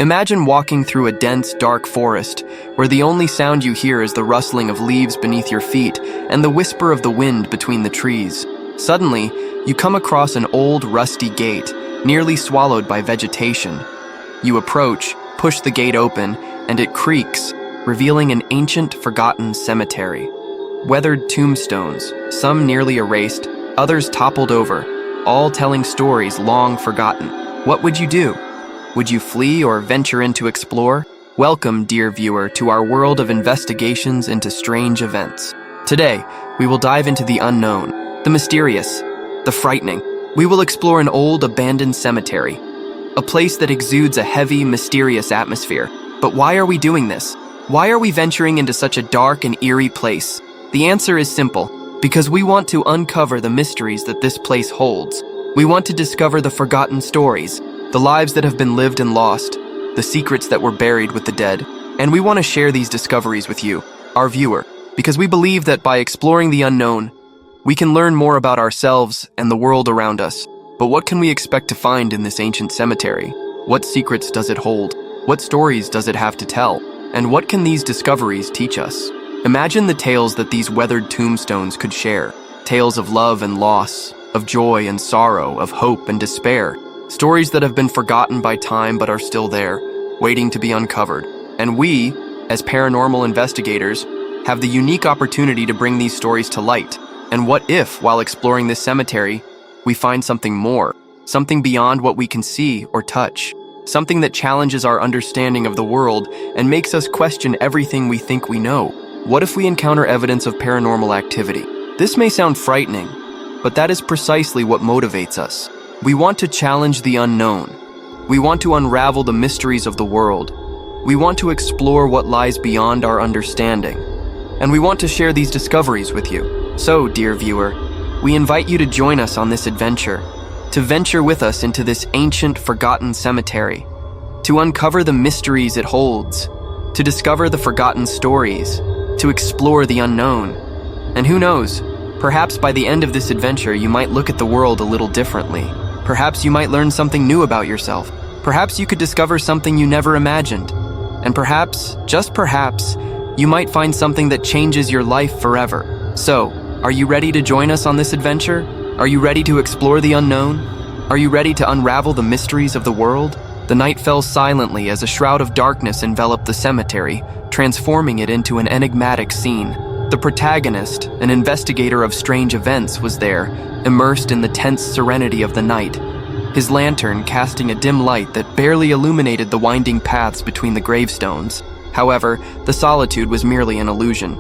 Imagine walking through a dense, dark forest, where the only sound you hear is the rustling of leaves beneath your feet and the whisper of the wind between the trees. Suddenly, you come across an old, rusty gate, nearly swallowed by vegetation. You approach, push the gate open, and it creaks, revealing an ancient, forgotten cemetery. Weathered tombstones, some nearly erased, others toppled over, all telling stories long forgotten. What would you do? Would you flee or venture in to explore? Welcome, dear viewer, to our world of investigations into strange events. Today, we will dive into the unknown, the mysterious, the frightening. We will explore an old, abandoned cemetery, a place that exudes a heavy, mysterious atmosphere. But why are we doing this? Why are we venturing into such a dark and eerie place? The answer is simple: because we want to uncover the mysteries that this place holds. We want to discover the forgotten stories, the lives that have been lived and lost, the secrets that were buried with the dead. And we want to share these discoveries with you, our viewer, because we believe that by exploring the unknown, we can learn more about ourselves and the world around us. But what can we expect to find in this ancient cemetery? What secrets does it hold? What stories does it have to tell? And what can these discoveries teach us? Imagine the tales that these weathered tombstones could share. Tales of love and loss, of joy and sorrow, of hope and despair. Stories that have been forgotten by time but are still there, waiting to be uncovered. And we, as paranormal investigators, have the unique opportunity to bring these stories to light. And what if, while exploring this cemetery, we find something more, something beyond what we can see or touch, something that challenges our understanding of the world and makes us question everything we think we know? What if we encounter evidence of paranormal activity? This may sound frightening, but that is precisely what motivates us. We want to challenge the unknown. We want to unravel the mysteries of the world. We want to explore what lies beyond our understanding. And we want to share these discoveries with you. So, dear viewer, we invite you to join us on this adventure, to venture with us into this ancient, forgotten cemetery, to uncover the mysteries it holds, to discover the forgotten stories, to explore the unknown. And who knows, perhaps by the end of this adventure you might look at the world a little differently. Perhaps you might learn something new about yourself. Perhaps you could discover something you never imagined. And perhaps, just perhaps, you might find something that changes your life forever. So, are you ready to join us on this adventure? Are you ready to explore the unknown? Are you ready to unravel the mysteries of the world? The night fell silently as a shroud of darkness enveloped the cemetery, transforming it into an enigmatic scene. The protagonist, an investigator of strange events, was there, immersed in the tense serenity of the night, his lantern casting a dim light that barely illuminated the winding paths between the gravestones. However, the solitude was merely an illusion.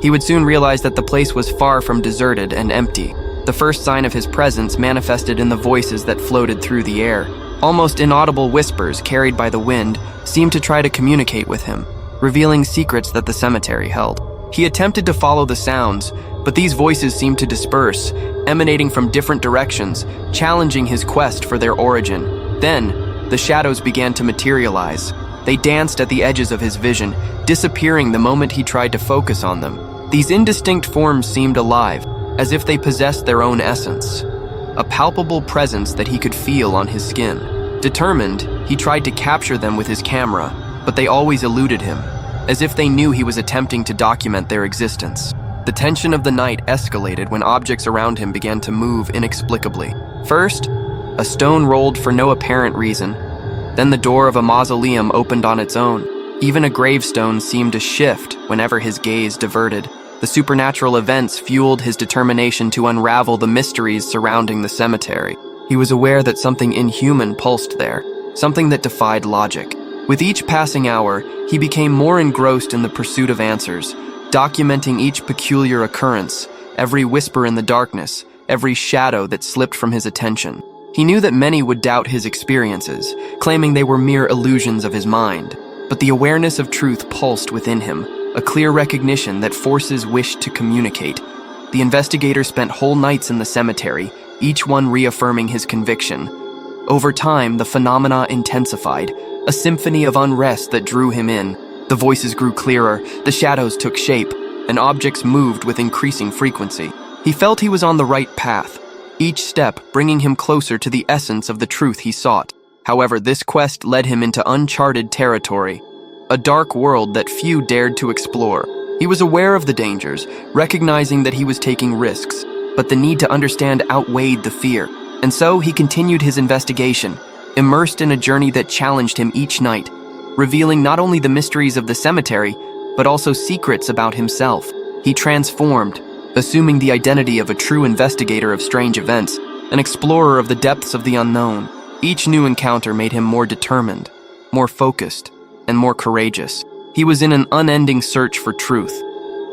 He would soon realize that the place was far from deserted and empty. The first sign of his presence manifested in the voices that floated through the air. Almost inaudible whispers carried by the wind seemed to try to communicate with him, revealing secrets that the cemetery held. He attempted to follow the sounds, but these voices seemed to disperse, emanating from different directions, challenging his quest for their origin. Then, the shadows began to materialize. They danced at the edges of his vision, disappearing the moment he tried to focus on them. These indistinct forms seemed alive, as if they possessed their own essence, a palpable presence that he could feel on his skin. Determined, he tried to capture them with his camera, but they always eluded him, as if they knew he was attempting to document their existence. The tension of the night escalated when objects around him began to move inexplicably. First, a stone rolled for no apparent reason. Then the door of a mausoleum opened on its own. Even a gravestone seemed to shift whenever his gaze diverted. The supernatural events fueled his determination to unravel the mysteries surrounding the cemetery. He was aware that something inhuman pulsed there, something that defied logic. With each passing hour, he became more engrossed in the pursuit of answers, documenting each peculiar occurrence, every whisper in the darkness, every shadow that slipped from his attention. He knew that many would doubt his experiences, claiming they were mere illusions of his mind. But the awareness of truth pulsed within him, a clear recognition that forces wished to communicate. The investigator spent whole nights in the cemetery, each one reaffirming his conviction. Over time, the phenomena intensified, a symphony of unrest that drew him in. The voices grew clearer, the shadows took shape, and objects moved with increasing frequency. He felt he was on the right path, each step bringing him closer to the essence of the truth he sought. However, this quest led him into uncharted territory, a dark world that few dared to explore. He was aware of the dangers, recognizing that he was taking risks, but the need to understand outweighed the fear. And so he continued his investigation, immersed in a journey that challenged him each night, revealing not only the mysteries of the cemetery, but also secrets about himself. He transformed, assuming the identity of a true investigator of strange events, an explorer of the depths of the unknown. Each new encounter made him more determined, more focused, and more courageous. He was in an unending search for truth,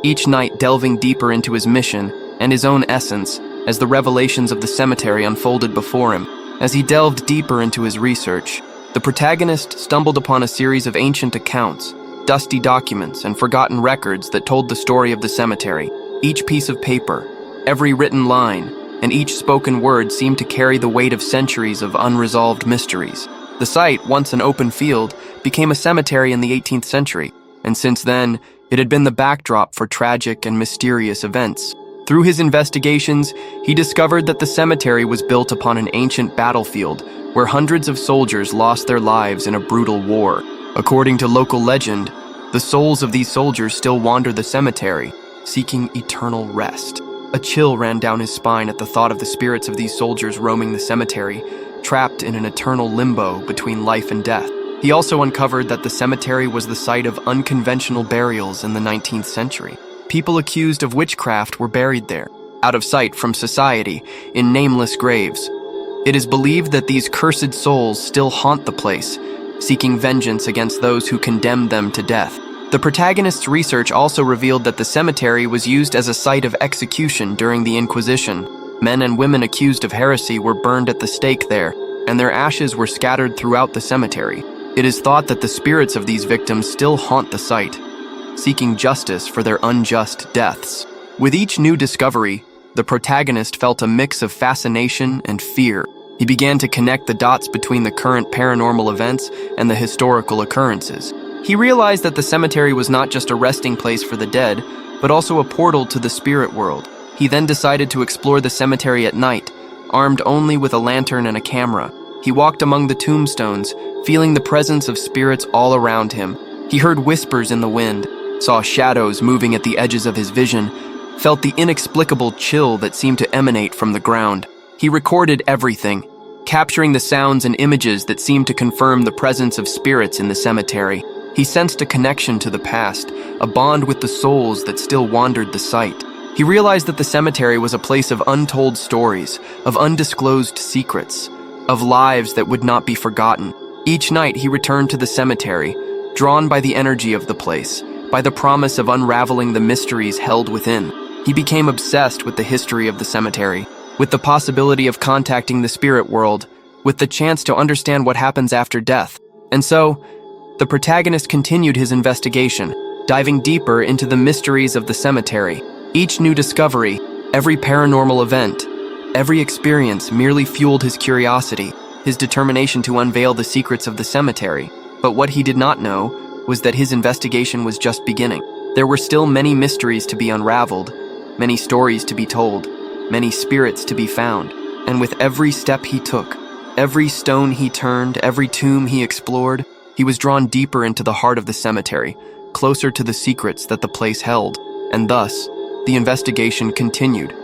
each night delving deeper into his mission and his own essence as the revelations of the cemetery unfolded before him. As he delved deeper into his research, the protagonist stumbled upon a series of ancient accounts, dusty documents, and forgotten records that told the story of the cemetery. Each piece of paper, every written line, and each spoken word seemed to carry the weight of centuries of unresolved mysteries. The site, once an open field, became a cemetery in the 18th century, and since then, it had been the backdrop for tragic and mysterious events. Through his investigations, he discovered that the cemetery was built upon an ancient battlefield where hundreds of soldiers lost their lives in a brutal war. According to local legend, the souls of these soldiers still wander the cemetery, seeking eternal rest. A chill ran down his spine at the thought of the spirits of these soldiers roaming the cemetery, trapped in an eternal limbo between life and death. He also uncovered that the cemetery was the site of unconventional burials in the 19th century. People accused of witchcraft were buried there, out of sight from society, in nameless graves. It is believed that these cursed souls still haunt the place, seeking vengeance against those who condemned them to death. The protagonist's research also revealed that the cemetery was used as a site of execution during the Inquisition. Men and women accused of heresy were burned at the stake there, and their ashes were scattered throughout the cemetery. It is thought that the spirits of these victims still haunt the site, seeking justice for their unjust deaths. With each new discovery, the protagonist felt a mix of fascination and fear. He began to connect the dots between the current paranormal events and the historical occurrences. He realized that the cemetery was not just a resting place for the dead, but also a portal to the spirit world. He then decided to explore the cemetery at night, armed only with a lantern and a camera. He walked among the tombstones, feeling the presence of spirits all around him. He heard whispers in the wind, saw shadows moving at the edges of his vision, felt the inexplicable chill that seemed to emanate from the ground. He recorded everything, capturing the sounds and images that seemed to confirm the presence of spirits in the cemetery. He sensed a connection to the past, a bond with the souls that still wandered the site. He realized that the cemetery was a place of untold stories, of undisclosed secrets, of lives that would not be forgotten. Each night he returned to the cemetery, drawn by the energy of the place, by the promise of unraveling the mysteries held within. He became obsessed with the history of the cemetery, with the possibility of contacting the spirit world, with the chance to understand what happens after death. And so, the protagonist continued his investigation, diving deeper into the mysteries of the cemetery. Each new discovery, every paranormal event, every experience merely fueled his curiosity, his determination to unveil the secrets of the cemetery. But what he did not know was that his investigation was just beginning. There were still many mysteries to be unraveled, many stories to be told, many spirits to be found. And with every step he took, every stone he turned, every tomb he explored, he was drawn deeper into the heart of the cemetery, closer to the secrets that the place held. And thus, the investigation continued,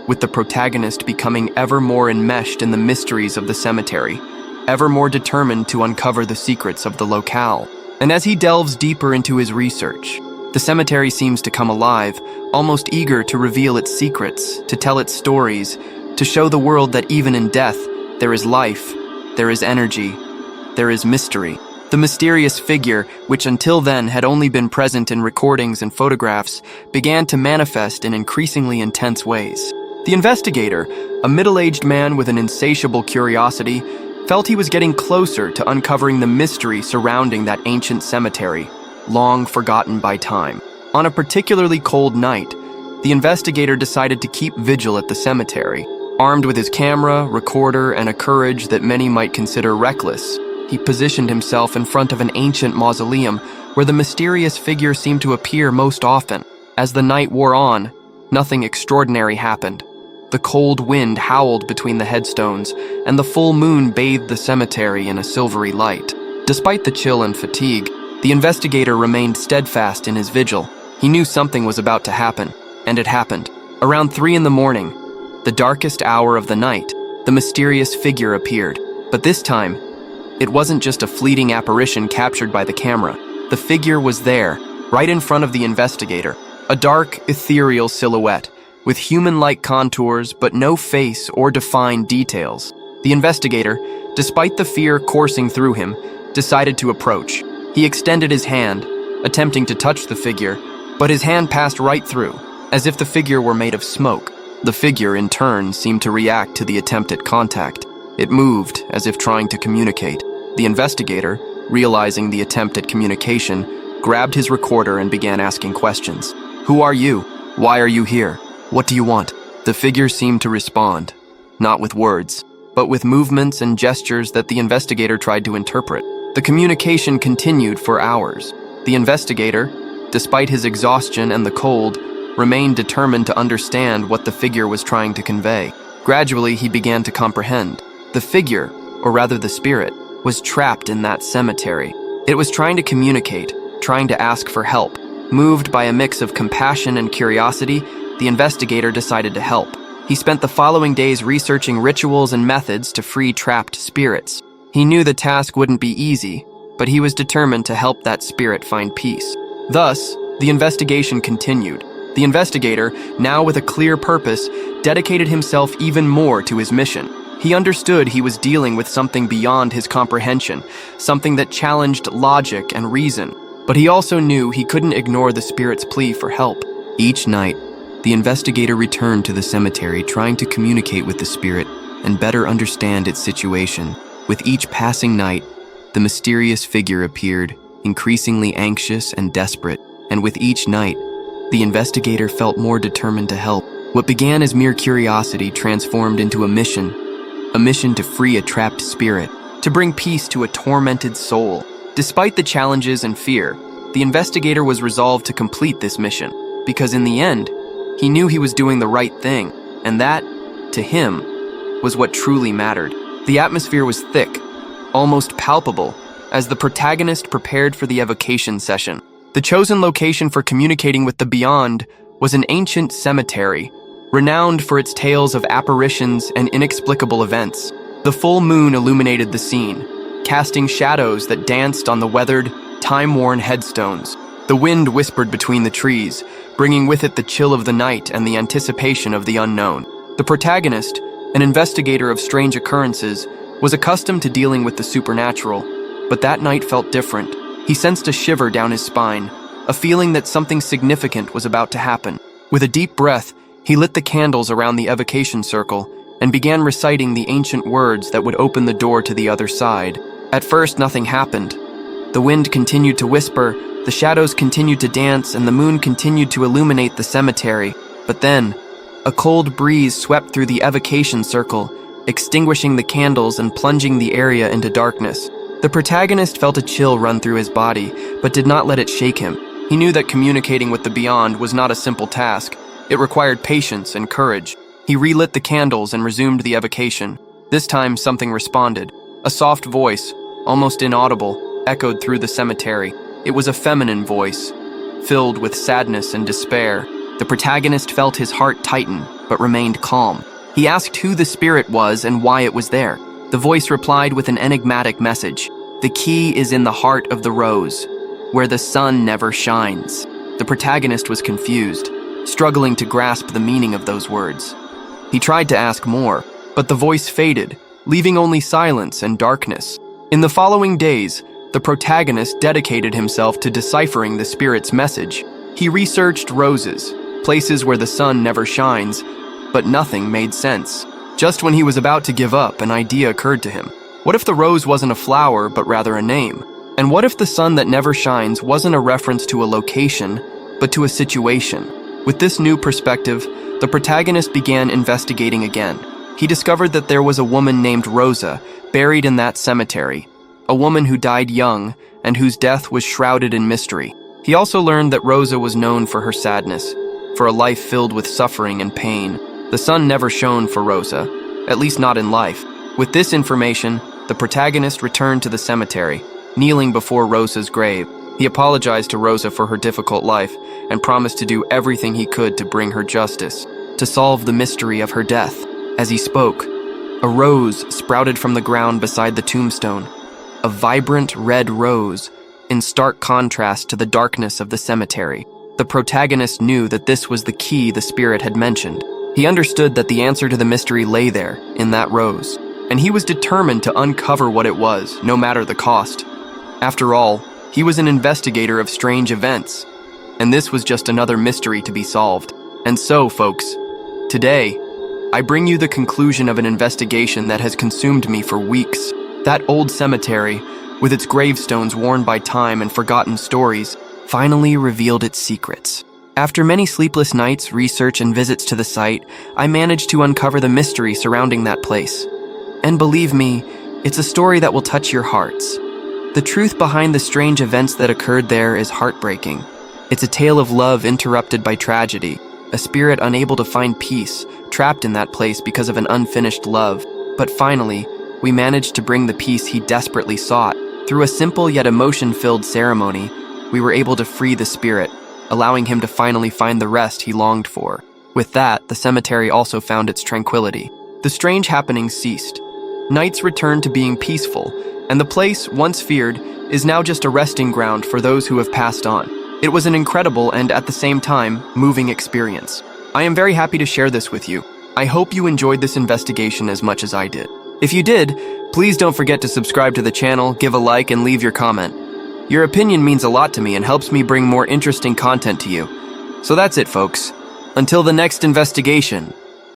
with the protagonist becoming ever more enmeshed in the mysteries of the cemetery, ever more determined to uncover the secrets of the locale. And as he delves deeper into his research, the cemetery seems to come alive, almost eager to reveal its secrets, to tell its stories, to show the world that even in death, there is life, there is energy, there is mystery. The mysterious figure, which until then had only been present in recordings and photographs, began to manifest in increasingly intense ways. The investigator, a middle-aged man with an insatiable curiosity, felt he was getting closer to uncovering the mystery surrounding that ancient cemetery, long forgotten by time. On a particularly cold night, the investigator decided to keep vigil at the cemetery. Armed with his camera, recorder, and a courage that many might consider reckless, he positioned himself in front of an ancient mausoleum where the mysterious figure seemed to appear most often. As the night wore on, nothing extraordinary happened. The cold wind howled between the headstones, and the full moon bathed the cemetery in a silvery light. Despite the chill and fatigue, the investigator remained steadfast in his vigil. He knew something was about to happen, and it happened. Around 3 in the morning, the darkest hour of the night, the mysterious figure appeared. But this time, it wasn't just a fleeting apparition captured by the camera. The figure was there, right in front of the investigator, a dark, ethereal silhouette, with human-like contours but no face or defined details. The investigator, despite the fear coursing through him, decided to approach. He extended his hand, attempting to touch the figure, but his hand passed right through, as if the figure were made of smoke. The figure, in turn, seemed to react to the attempt at contact. It moved, as if trying to communicate. The investigator, realizing the attempt at communication, grabbed his recorder and began asking questions. "Who are you? Why are you here? What do you want?" The figure seemed to respond, not with words, but with movements and gestures that the investigator tried to interpret. The communication continued for hours. The investigator, despite his exhaustion and the cold, remained determined to understand what the figure was trying to convey. Gradually, he began to comprehend. The figure, or rather the spirit, was trapped in that cemetery. It was trying to communicate, trying to ask for help. Moved by a mix of compassion and curiosity, the investigator decided to help. He spent the following days researching rituals and methods to free trapped spirits. He knew the task wouldn't be easy, but he was determined to help that spirit find peace. Thus, the investigation continued. The investigator, now with a clear purpose, dedicated himself even more to his mission. He understood he was dealing with something beyond his comprehension, something that challenged logic and reason. But he also knew he couldn't ignore the spirit's plea for help. Each night, the investigator returned to the cemetery, trying to communicate with the spirit and better understand its situation. With each passing night, the mysterious figure appeared, increasingly anxious and desperate, and with each night, the investigator felt more determined to help. What began as mere curiosity transformed into a mission to free a trapped spirit, to bring peace to a tormented soul. Despite the challenges and fear, the investigator was resolved to complete this mission, because in the end, he knew he was doing the right thing, and that, to him, was what truly mattered. The atmosphere was thick, almost palpable, as the protagonist prepared for the evocation session. The chosen location for communicating with the beyond was an ancient cemetery, renowned for its tales of apparitions and inexplicable events. The full moon illuminated the scene, casting shadows that danced on the weathered, time-worn headstones. The wind whispered between the trees, bringing with it the chill of the night and the anticipation of the unknown. The protagonist, an investigator of strange occurrences, was accustomed to dealing with the supernatural, but that night felt different. He sensed a shiver down his spine, a feeling that something significant was about to happen. With a deep breath, he lit the candles around the evocation circle and began reciting the ancient words that would open the door to the other side. At first, nothing happened. The wind continued to whisper, the shadows continued to dance, and the moon continued to illuminate the cemetery. But then, a cold breeze swept through the evocation circle, extinguishing the candles and plunging the area into darkness. The protagonist felt a chill run through his body, but did not let it shake him. He knew that communicating with the beyond was not a simple task. It required patience and courage. He relit the candles and resumed the evocation. This time, something responded. A soft voice, almost inaudible, echoed through the cemetery. It was a feminine voice, filled with sadness and despair. The protagonist felt his heart tighten, but remained calm. He asked who the spirit was and why it was there. The voice replied with an enigmatic message. "The key is in the heart of the rose, where the sun never shines." The protagonist was confused, struggling to grasp the meaning of those words. He tried to ask more, but the voice faded, leaving only silence and darkness. In the following days, the protagonist dedicated himself to deciphering the spirit's message. He researched roses, places where the sun never shines, but nothing made sense. Just when he was about to give up, an idea occurred to him. What if the rose wasn't a flower, but rather a name? And what if the sun that never shines wasn't a reference to a location, but to a situation? With this new perspective, the protagonist began investigating again. He discovered that there was a woman named Rosa, buried in that cemetery, a woman who died young and whose death was shrouded in mystery. He also learned that Rosa was known for her sadness, for a life filled with suffering and pain. The sun never shone for Rosa, at least not in life. With this information, the protagonist returned to the cemetery, kneeling before Rosa's grave. He apologized to Rosa for her difficult life and promised to do everything he could to bring her justice, to solve the mystery of her death. As he spoke, a rose sprouted from the ground beside the tombstone, a vibrant red rose, in stark contrast to the darkness of the cemetery. The protagonist knew that this was the key the spirit had mentioned. He understood that the answer to the mystery lay there, in that rose, and he was determined to uncover what it was, no matter the cost. After all, he was an investigator of strange events, and this was just another mystery to be solved. And so, folks, today, I bring you the conclusion of an investigation that has consumed me for weeks. That old cemetery, with its gravestones worn by time and forgotten stories, finally revealed its secrets. After many sleepless nights, research, and visits to the site, I managed to uncover the mystery surrounding that place. And believe me, it's a story that will touch your hearts. The truth behind the strange events that occurred there is heartbreaking. It's a tale of love interrupted by tragedy, a spirit unable to find peace, trapped in that place because of an unfinished love. But finally, we managed to bring the peace he desperately sought. Through a simple yet emotion-filled ceremony, we were able to free the spirit, allowing him to finally find the rest he longed for. With that, the cemetery also found its tranquility. The strange happenings ceased. Nights returned to being peaceful, and the place, once feared, is now just a resting ground for those who have passed on. It was an incredible and, at the same time, moving experience. I am very happy to share this with you. I hope you enjoyed this investigation as much as I did. If you did, please don't forget to subscribe to the channel, give a like, and leave your comment. Your opinion means a lot to me and helps me bring more interesting content to you. So that's it, folks. Until the next investigation.